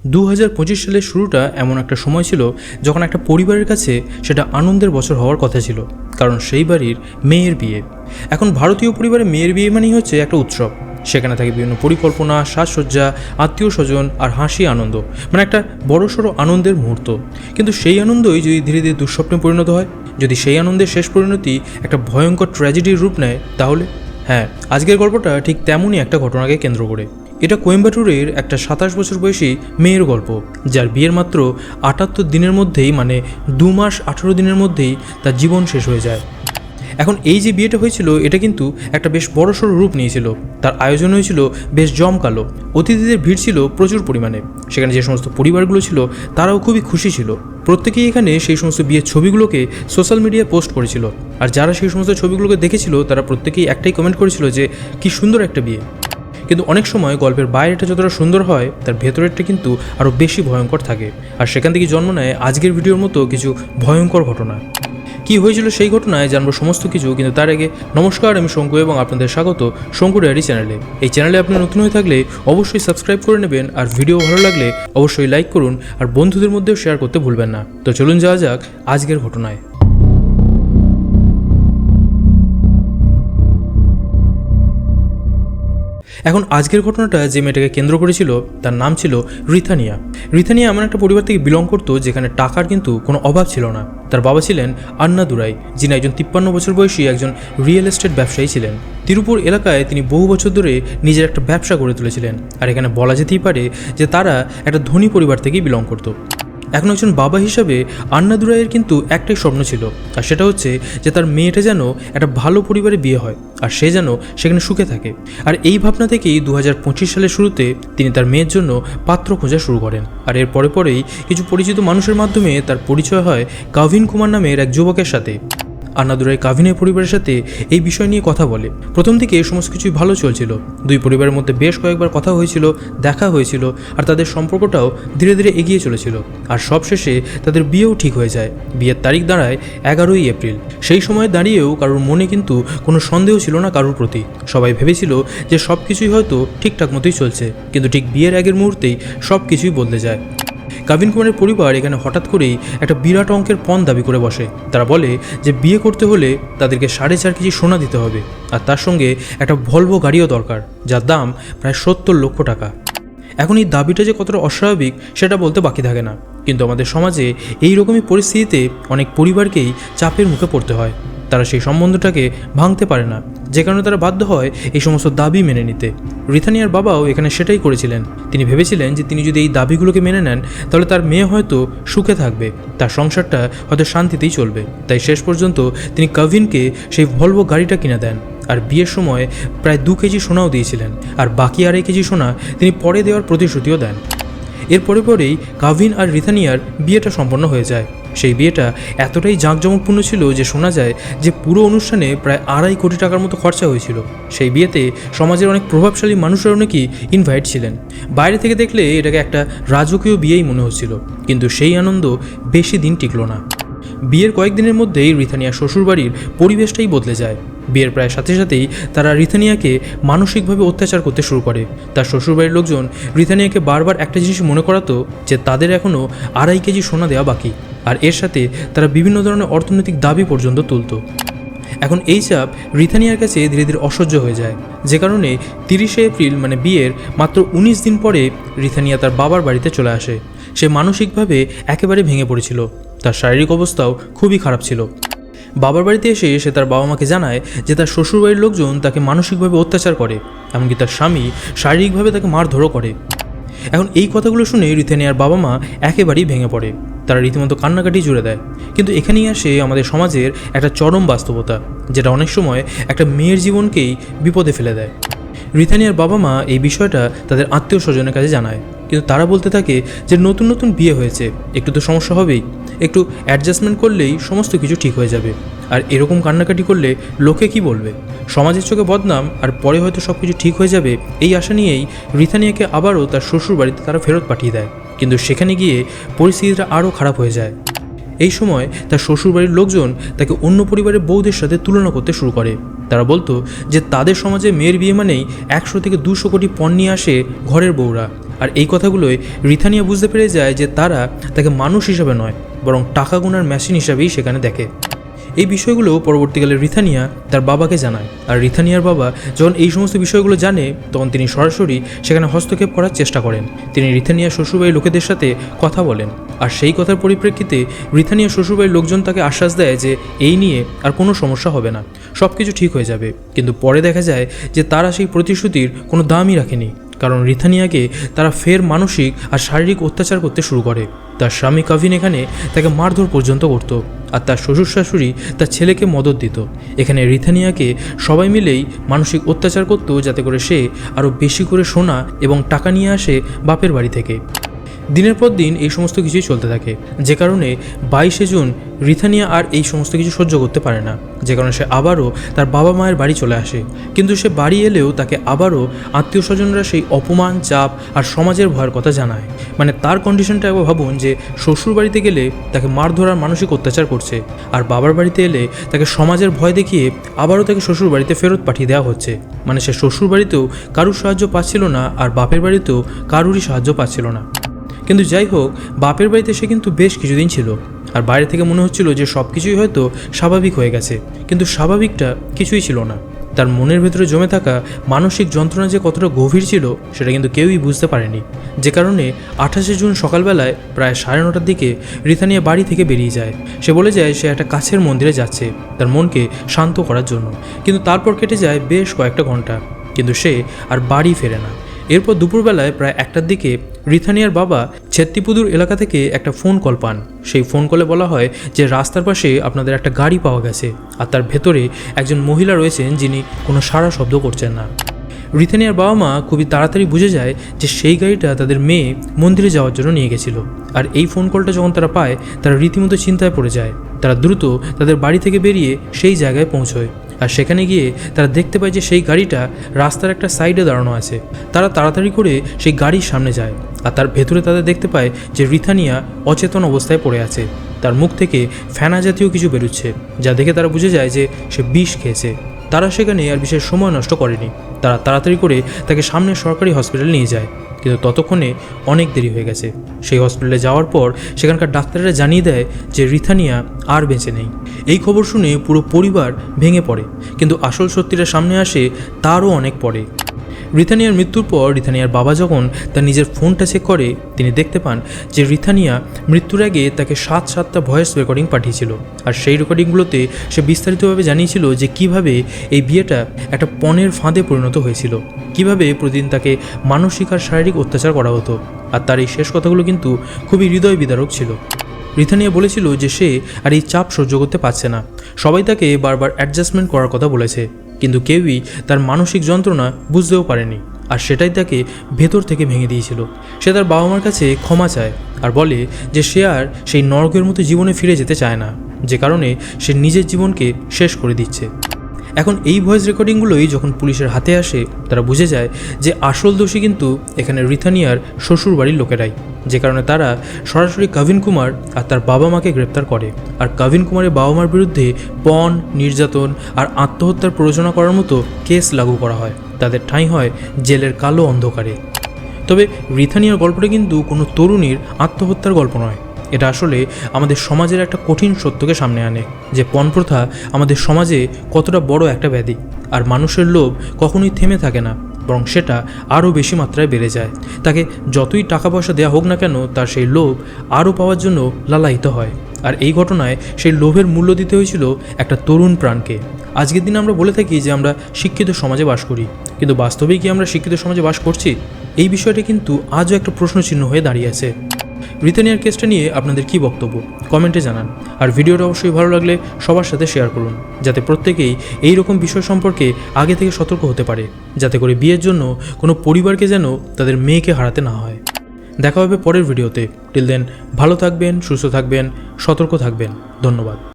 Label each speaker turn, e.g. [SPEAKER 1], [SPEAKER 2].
[SPEAKER 1] 2025 সালের শুরুটা এমন একটা সময় ছিল যখন একটা পরিবারের কাছে সেটা আনন্দের বছর হওয়ার কথা ছিল, কারণ সেই বাড়ির মেয়ের বিয়ে। এখন ভারতীয় পরিবারে মেয়ের বিয়ে মানেই হচ্ছে একটা উৎসব। সেখানে থাকে বিভিন্ন পরিকল্পনা, সাজসজ্জা, আত্মীয় স্বজন আর হাসি আনন্দ, মানে একটা বড়সড় আনন্দের মুহূর্ত। কিন্তু সেই আনন্দই যদি ধীরে ধীরে দুঃস্বপ্নে পরিণত হয়, যদি সেই আনন্দের শেষ পরিণতি একটা ভয়ঙ্কর ট্র্যাজেডির রূপ নেয়, তাহলে হ্যাঁ, আজকের গল্পটা ঠিক তেমনই একটা ঘটনাকে কেন্দ্র করে। এটা কোয়েম্বাটুরের একটা 27 বছর বয়সী মেয়ের গল্প, যার বিয়ের মাত্র 78 দিনের মধ্যেই, মানে 2 মাস 18 দিনের মধ্যেই তার জীবন শেষ হয়ে যায়। এখন এই যে বিয়েটা হয়েছিল, এটা কিন্তু একটা বেশ বড়সড় রূপ নিয়েছিল। তার আয়োজন হয়েছিল বেশ জমকালো, অতিথিদের ভিড় ছিল প্রচুর পরিমাণে। সেখানে যে সমস্ত পরিবারগুলো ছিল তারাও খুবই খুশি ছিল। প্রত্যেকেই এখানে সেই সমস্ত বিয়ের ছবিগুলোকে সোশ্যাল মিডিয়ায় পোস্ট করেছিল, আর যারা সেই সমস্ত ছবিগুলোকে দেখেছিল তারা প্রত্যেকেই একটাই কমেন্ট করেছিল যে কি সুন্দর একটা বিয়ে। কিন্তু অনেক সময় গল্পের বাইরেটা যতটা সুন্দর হয়, তার ভেতরেরটা কিন্তু আরও বেশি ভয়ঙ্কর থাকে। আর সেখান থেকে জন্ম নেয় আজকের ভিডিওর মতো কিছু ভয়ঙ্কর ঘটনা। কি হয়েছিল সেই ঘটনায় জানবো সমস্ত কিছু, কিন্তু তার আগে নমস্কার, আমি শঙ্কু এবং আপনাদের স্বাগত শঙ্কু ডায়েরি চ্যানেলে। এই চ্যানেলে আপনি নতুন হয়ে থাকলে অবশ্যই সাবস্ক্রাইব করে নেবেন, আর ভিডিও ভালো লাগলে অবশ্যই লাইক করুন, আর বন্ধুদের মধ্যেও শেয়ার করতে ভুলবেন না। তো চলুন যাওয়া যাক আজকের ঘটনায়। এখন আজকের ঘটনাটা যে মেয়েটাকে কেন্দ্র করেছিল তার নাম ছিল রিথানিয়া। রিথানিয়া এমন একটা পরিবার থেকে বিলং করতো যেখানে টাকার কিন্তু কোনো অভাব ছিল না। তার বাবা ছিলেন আন্নাদুরাই, যিনি একজন 53 বছর বয়সী একজন রিয়েল এস্টেট ব্যবসায়ী ছিলেন। তিরুপুর এলাকায় তিনি বহু বছর ধরে নিজের একটা ব্যবসা গড়ে তুলেছিলেন। আর এখানে বলা যেতেই পারে যে তারা একটা ধনী পরিবার থেকেই বিলং করতো। এখন একজন বাবা হিসাবে আন্নাদুরাইয়ের কিন্তু একটাই স্বপ্ন ছিল, আর সেটা হচ্ছে যে তার মেয়েটা যেন একটা ভালো পরিবারে বিয়ে হয়, আর সে যেন সেখানে সুখে থাকে। আর এই ভাবনা থেকেই 2025 সালের শুরুতে তিনি তার মেয়ের জন্য পাত্র খোঁজা শুরু করেন। আর এর পরেই কিছু পরিচিত মানুষের মাধ্যমে তার পরিচয় হয় কাভিন কুমার নামের এক যুবকের সাথে। আন্নাদুরাই কাভিনের পরিবারের সাথে এই বিষয় নিয়ে কথা বলে। প্রথম দিকে সমস্ত কিছুই ভালো চলছিল। দুই পরিবারের মধ্যে বেশ কয়েকবার কথা হয়েছিল, দেখা হয়েছিল, আর তাদের সম্পর্কটাও ধীরে ধীরে এগিয়ে চলেছিল। আর সবশেষে তাদের বিয়েও ঠিক হয়ে যায়। বিয়ের তারিখ দাঁড়ায় 11ই এপ্রিল। সেই সময় দাঁড়িয়েও কারোর মনে কিন্তু কোনো সন্দেহ ছিল না কারোর প্রতি। সবাই ভেবেছিল যে সব কিছুই হয়তো ঠিকঠাক মতোই চলছে, কিন্তু ঠিক বিয়ের আগের মুহূর্তেই সব কিছুই বদলে যায়। কাভিন কুমারের পরিবার এখানে হঠাৎ করেই একটা বিরাট অঙ্কের পণ দাবি করে বসে। তারা বলে যে বিয়ে করতে হলে তাদেরকে 4.5 কেজি সোনা দিতে হবে, আর তার সঙ্গে একটা ভলভো গাড়িও দরকার, যার দাম প্রায় 70 লক্ষ টাকা। এখন এই দাবিটা যে কতটা অস্বাভাবিক সেটা বলতে বাকি থাকে না, কিন্তু আমাদের সমাজে এই রকমই পরিস্থিতিতে অনেক পরিবারকেই চাপের মুখে পড়তে হয়। তারা সেই সম্বন্ধটাকে ভাঙতে পারে না, যে কারণে তারা বাধ্য হয় এই সমস্ত দাবি মেনে নিতে। রিথানিয়ার বাবাও এখানে সেটাই করেছিলেন। তিনি ভেবেছিলেন যে তিনি যদি এই দাবিগুলোকে মেনে নেন তাহলে তার মেয়ে হয়তো সুখে থাকবে, তার সংসারটা হয়তো শান্তিতেই চলবে। তাই শেষ পর্যন্ত তিনি কাভিনকে সেই ভলভো গাড়িটা কিনে দেন, আর বিয়ের সময় প্রায় 2 কেজি সোনাও দিয়েছিলেন, আর বাকি 2.5 কেজি সোনা তিনি পরে দেওয়ার প্রতিশ্রুতিও দেন। এর পরেই কাভিন আর রিথানিয়ার বিয়েটা সম্পন্ন হয়ে যায়। সেই বিয়েটা এতটাই জাঁকজমকপূর্ণ ছিল যে শোনা যায় যে পুরো অনুষ্ঠানে প্রায় 2.5 কোটি টাকার মতো খরচা হয়েছিল। সেই বিয়েতে সমাজের অনেক প্রভাবশালী মানুষের অনেকেই ইনভাইট ছিলেন। বাইরে থেকে দেখলে এটাকে একটা রাজকীয় বিয়েই মনে হচ্ছিল, কিন্তু সেই আনন্দ বেশি দিন টিকল না। বিয়ের কয়েকদিনের মধ্যেই রিথানিয়ার শ্বশুরবাড়ির পরিবেশটাই বদলে যায়। বিয়ের প্রায় সাথেই তারা রিথানিয়াকে মানসিকভাবে অত্যাচার করতে শুরু করে। তার শ্বশুরবাড়ির লোকজন রিথানিয়াকে বারবার একটা জিনিস মনে করাতো যে তাদের এখনও 2.5 কেজি সোনা দেওয়া বাকি, আর এর সাথে তারা বিভিন্ন ধরনের অর্থনৈতিক দাবি পর্যন্ত তুলত। এখন এই চাপ রিথানিয়ার কাছে ধীরে ধীরে অসহ্য হয়ে যায়, যে কারণে 30শে এপ্রিল, মানে বিয়ের মাত্র 19 দিন পরে রিথানিয়া তার বাবার বাড়িতে চলে আসে। সে মানসিকভাবে একেবারে ভেঙে পড়েছিল, তার শারীরিক অবস্থাও খুবই খারাপ ছিল। বাবার বাড়িতে এসে সে তার বাবা মাকে জানায় যে তার শ্বশুরবাড়ির লোকজন তাকে মানসিকভাবে অত্যাচার করে, এমনকি তার স্বামী শারীরিকভাবে তাকে মারধরও করে। এখন এই কথাগুলো শুনে রিথানিয়ার বাবা মা একেবারেই ভেঙে পড়ে। তারা রীতিমতো কান্নাকাটি জুড়ে দেয়। কিন্তু এখানেই আসে আমাদের সমাজের একটা চরম বাস্তবতা, যেটা অনেক সময় একটা মেয়ের জীবনকেই বিপদে ফেলে দেয়। রিথানিয়ার বাবা মা এই বিষয়টা তাদের আত্মীয় স্বজনের কাছে জানায়, কিন্তু তারা বলতে থাকে যে নতুন বিয়ে হয়েছে, একটু তো সমস্যা হবেই, একটু অ্যাডজাস্টমেন্ট করলেই সমস্ত কিছু ঠিক হয়ে যাবে। আর এরকম কান্নাকাটি করলে লোকে কি বলবে, সমাজের চোখে বদনাম, আর পরে হয়তো সব কিছু ঠিক হয়ে যাবে। এই আশা নিয়েই রিথানিয়াকে আবারও তার শ্বশুর বাড়িতে তারা ফেরত পাঠিয়ে দেয়। কিন্তু সেখানে গিয়ে পরিস্থিতিটা আরও খারাপ হয়ে যায়। এই সময় তার শ্বশুরবাড়ির লোকজন তাকে অন্য পরিবারের বউদের সাথে তুলনা করতে শুরু করে। তারা বলতো যে তাদের সমাজে মেয়ের বিয়ে মানেই 100 থেকে 200 কোটি পণ নিয়ে আসে ঘরের বউরা। আর এই কথাগুলোই রিথানিয়া বুঝতে পেরে যায় যে তারা তাকে মানুষ হিসাবে নয়, বরং টাকা গোনার মেশিন হিসাবেই সেখানে দেখে। এই বিষয়গুলো পরবর্তীকালে রিথানিয়া তার বাবাকে জানায়। আর রিথানিয়ার বাবা যখন এই সমস্ত বিষয়গুলো জানে, তখন তিনি সরাসরি সেখানে হস্তক্ষেপ করার চেষ্টা করেন। তিনি রিথানিয়ার শ্বশুরবাড়ির লোকেদের সাথে কথা বলেন। আর সেই কথার পরিপ্রেক্ষিতে রিথানিয়ার শ্বশুরবাড়ির লোকজন তাকে আশ্বাস দেয় যে এই নিয়ে আর কোনো সমস্যা হবে না, সব কিছু ঠিক হয়ে যাবে। কিন্তু পরে দেখা যায় যে তারা সেই প্রতিশ্রুতির কোনো দামই রাখেনি, কারণ রিথানিয়াকে তারা ফের মানসিক আর শারীরিক অত্যাচার করতে শুরু করে। তার স্বামী কাভিন এখানে তাকে মারধর পর্যন্ত করত, আর তার শ্বশুর শাশুড়ি তার ছেলেকে মদত দিত। এখানে রিথানিয়াকে সবাই মিলেই মানসিক অত্যাচার করত, যাতে করে সে আরও বেশি করে সোনা এবং টাকা নিয়ে আসে বাপের বাড়ি থেকে। দিনের পর দিন এই সমস্ত কিছুই চলতে থাকে, যে কারণে 22শে জুন রিথানিয়া আর এই সমস্ত কিছু সহ্য করতে পারে না, যে কারণে সে আবারও তার বাবা মায়ের বাড়ি চলে আসে। কিন্তু সে বাড়ি এলেও তাকে আবারও আত্মীয় স্বজনরা সেই অপমান, চাপ আর সমাজের ভয়ের কথা জানায়। মানে তার কন্ডিশনটা একবার ভাবুন যে শ্বশুর বাড়িতে গেলে তাকে মারধর আর মানসিক অত্যাচার করছে, আর বাবার বাড়িতে এলে তাকে সমাজের ভয় দেখিয়ে আবারও তাকে শ্বশুর বাড়িতে ফেরত পাঠিয়ে দেওয়া হচ্ছে। মানে সে শ্বশুর বাড়িতেও কারুর সাহায্য পাচ্ছিল না, আর বাপের বাড়িতেও কারুরই সাহায্য পাচ্ছিল না। কিন্তু যাই হোক, বাপের বাড়িতে সে কিন্তু বেশ কিছুদিন ছিল, আর বাইরে থেকে মনে হচ্ছিল যে সব কিছুই হয়তো স্বাভাবিক হয়ে গেছে, কিন্তু স্বাভাবিকটা কিছুই ছিল না। তার মনের ভেতরে জমে থাকা মানসিক যন্ত্রণা যে কতটা গভীর ছিল সেটা কিন্তু কেউই বুঝতে পারেনি, যে কারণে 28শে জুন সকালবেলায় প্রায় 9:30টার দিকে রিথানিয়া বাড়ি থেকে বেরিয়ে যায়। সে বলে যায় সে একটা কাছের মন্দিরে যাচ্ছে তার মনকে শান্ত করার জন্য। কিন্তু তারপর কেটে যায় বেশ কয়েকটা ঘন্টা, কিন্তু সে আর বাড়ি ফেরে না। এরপর দুপুরবেলায় প্রায় 1টার দিকে রিথানিয়ার বাবা ছেত্তিপুদুর এলাকা থেকে একটা ফোন কল পান। সেই ফোন কলে বলা হয় যে রাস্তার পাশে আপনাদের একটা গাড়ি পাওয়া গেছে, আর তার ভেতরে একজন মহিলা রয়েছেন যিনি কোনো সাড়া শব্দ করছেন না। রিথানিয়ার বাবা মা খুবই তাড়াতাড়ি বুঝে যায় যে সেই গাড়িটা তাদের মেয়ে মন্দিরে যাওয়ার জন্য নিয়ে গেছিল। আর এই ফোন কলটা যখন তারা পায়, তারা রীতিমতো চিন্তায় পড়ে যায়। তারা দ্রুত তাদের বাড়ি থেকে বেরিয়ে সেই জায়গায় পৌঁছয়, আর সেখানে গিয়ে তারা দেখতে পায় যে সেই গাড়িটা রাস্তার একটা সাইডে দাঁড়ানো আছে। তারা তাড়াতাড়ি করে সেই গাড়ির সামনে যায়, আর তার ভেতরে তাদের দেখতে পায় যে রিথানিয়া অচেতন অবস্থায় পড়ে আছে। তার মুখ থেকে ফেনা জাতীয় কিছু বেরোচ্ছে, যা দেখে তারা বুঝে যায় যে সে বিষ খেয়েছে। তারা সেখানে আর বিশেষ সময় নষ্ট করেনি, তারা তাড়াতাড়ি করে তাকে সামনের সরকারি হসপিটালে নিয়ে যায়। কিন্তু ততক্ষণে অনেক দেরি হয়ে গেছে। সেই হসপিটালে যাওয়ার পর সেখানকার ডাক্তাররা জানিয়ে দেয় যে রিথানিয়া আর বেঁচে নেই। এই খবর শুনে পুরো পরিবার ভেঙে পড়ে, কিন্তু আসল সত্যিটা সামনে আসে তারও অনেক পরে। রিথানিয়ার মৃত্যুর পর রিথানিয়ার বাবা যখন তার নিজের ফোনটা চেক করে, তিনি দেখতে পান যে রিথানিয়া মৃত্যুর আগে তাকে 7টা ভয়েস রেকর্ডিং পাঠিয়েছিল। আর সেই রেকর্ডিংগুলোতে সে বিস্তারিতভাবে জানিয়েছিল যে কিভাবে এই বিয়েটা একটা পণের ফাঁদে পরিণত হয়েছিল, কিভাবে প্রতিদিন তাকে মানসিক আর শারীরিক অত্যাচার করা হতো। আর তার এই শেষ কথাগুলো কিন্তু খুবই হৃদয় বিদারক ছিল। রিথানিয়া বলেছিল যে সে আর এই চাপ সহ্য করতে পারছে না। সবাই তাকে বারবার অ্যাডজাস্টমেন্ট করার কথা বলেছে, কিন্তু কেউই তার মানসিক যন্ত্রণা বুঝতেও পারেনি, আর সেটাই তাকে ভেতর থেকে ভেঙে দিয়েছিল। সে তার বাবা মার কাছে ক্ষমা চায় আর বলে যে সে আর সেই নরকের মতো জীবনে ফিরে যেতে চায় না, যে কারণে সে নিজের জীবনকে শেষ করে দিচ্ছে। এখন এই ভয়েস রেকর্ডিংগুলোই যখন পুলিশের হাতে আসে, তারা বুঝে যায় যে আসল দোষী কিন্তু এখানে রিথানিয়ার শ্বশুর বাড়ির লোকেরাই, যে কারণে তারা সরাসরি কাভিন কুমার আর তার বাবা মাকে গ্রেপ্তার করে। আর কাভিন কুমারের বাবা মার বিরুদ্ধে পণ, নির্যাতন আর আত্মহত্যার প্ররোচনা করার মতো কেস লাগু করা হয়। তাদের ঠাঁই হয় জেলের কালো অন্ধকারে। তবে রিথানিয়ার গল্পটা কিন্তু কোনো তরুণীর আত্মহত্যার গল্প নয়। এটা আসলে আমাদের সমাজের একটা কঠিন সত্যকে সামনে আনে, যে পণ প্রথা আমাদের সমাজে কতটা বড় একটা ব্যাধি। আর মানুষের লোভ কখনোই থেমে থাকে না, বরং সেটা আরও বেশি মাত্রায় বেড়ে যায়। তাকে যতই টাকা পয়সা দেওয়া হোক না কেন, তার সেই লোভ আরও পাওয়ার জন্য লালায়িত হয়। আর এই ঘটনায় সেই লোভের মূল্য দিতে হয়েছিল একটা তরুণ প্রাণকে। আজকের দিনে আমরা বলে থাকি যে আমরা শিক্ষিত সমাজে বাস করি, কিন্তু বাস্তবেই কি আমরা শিক্ষিত সমাজে বাস করছি? এই বিষয়টি কিন্তু আজও একটা প্রশ্নচিহ্ন হয়ে দাঁড়িয়ে আছে। রিথানিয়ার কেসটা নিয়ে আপনাদের কী বক্তব্য কমেন্টে জানান। আর ভিডিওটা অবশ্যই ভালো লাগলে সবার সাথে শেয়ার করুন, যাতে প্রত্যেকেই এই রকম বিষয় সম্পর্কে আগে থেকে সতর্ক হতে পারে, যাতে করে বিয়ের জন্য কোনো পরিবারকে যেন তাদের মেয়েকে হারাতে না হয়। দেখা হবে পরের ভিডিওতে। টিল দেন ভালো থাকবেন, সুস্থ থাকবেন, সতর্ক থাকবেন। ধন্যবাদ।